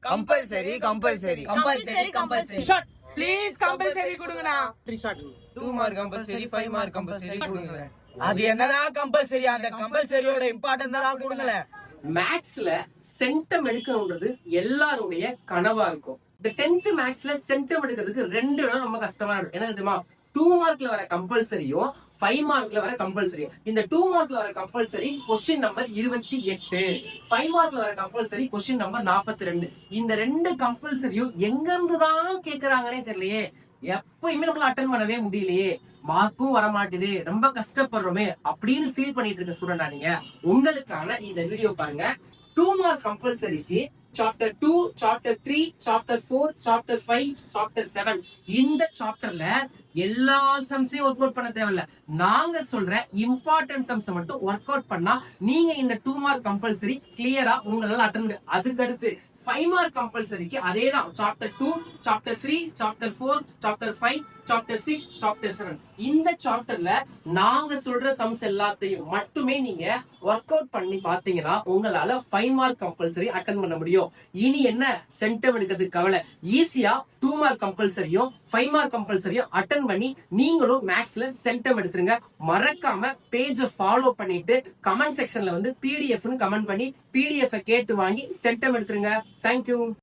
Compulsory compulsory compulsory compulsory short please compulsory கொடுங்கண்ணா. 3 short 2 mark compulsory 5 mark compulsory கொடுங்க. அது என்னடா கம்பல்சரி? அந்த கம்பல்சரியோட இம்பார்ட்டன்ஸ் தான் கொடுங்கல. மேக்ஸ்ல சென்டம் எடுக்கணும்ன்றது எல்லாருடைய கனவா இருக்கும். இந்த 10th மேக்ஸ்ல சென்டம் எடுக்கிறதுக்கு 2 இடம் ரொம்ப கஷ்டமா இருக்கும். என்ன தெரியுமா? 2 மார்க்ல வர கம்பல்சரியும் 5 மார்க்ல வர கம்பல்சரியும். இந்த 2 மார்க்ல வர கம்பல்சரி கொஸ்டின் நம்பர் 28, 5 மார்க்ல வர கம்பல்சரி கொஸ்டின் நம்பர் 42. இந்த 2 கம்பல்சரியும் எங்க இருந்துதான் கேக்குறாங்கன்னே தெரியலையே. எப்பயுமே நம்மள அட்டன் பண்ணவே முடியலையே, மார்க்கும் வர மாட்டேது, ரொம்ப கஷ்டப்படுறோமே அப்படின்னு ஃபீல் பண்ணிட்டு இருக்க ஸ்டூடெண்டா நீங்க, உங்களுக்கான இந்த வீடியோ பாருங்க. 2 மார்க் கம்பல்சரிக்கு chapter 2, chapter 3, chapter 4, chapter 5, chapter 7 இந்த சாப்டர்ல எல்லா சம்ஸையும் ஒர்க் அவுட் பண்ண தேவையில்ல. நாங்க சொல்ற இம்பார்ட்டன்ட் சம்ஸ் மட்டும் ஒர்க் அவுட் பண்ணா நீங்க இந்த 2 மார்க் கம்பல்சரி கிளியரா உங்களால அட்டன். அதுக்கு அடுத்து 5 மார்க் கம்பல்சரிக்கு அதேதான். Chapter 2, chapter 3, chapter 4, chapter 5, chapter 6, chapter 7 இந்த சாப்டர்ல நாங்க சொல்ற சம்ஸ் எல்லாத்தையும் மட்டுமே நீங்க ஒர்க் அவுட் பண்ணி பாத்தீங்கன்னா உங்களால 5 மார்க் கம்பல்சரி அட்டன் பண்ண முடியும். இனி என்ன சென்டம் எடுக்கிறதுக்கு கவலை, ஈஸியா 2 மார்க் கம்பல்சரியும் 5 மார்க் கம்பல்சரியும் அட்டன் பண்ணி நீங்களும் மேக்ஸ்ல சென்டம் எடுத்துருங்க. மறக்காம பேஜை ஃபாலோ பண்ணிட்டு கமெண்ட் செக்ஷன்ல வந்து PDF கமெண்ட் பண்ணி PDF கேட்டு வாங்கி சென்டம் எடுத்துருங்க. தேங்க்யூ.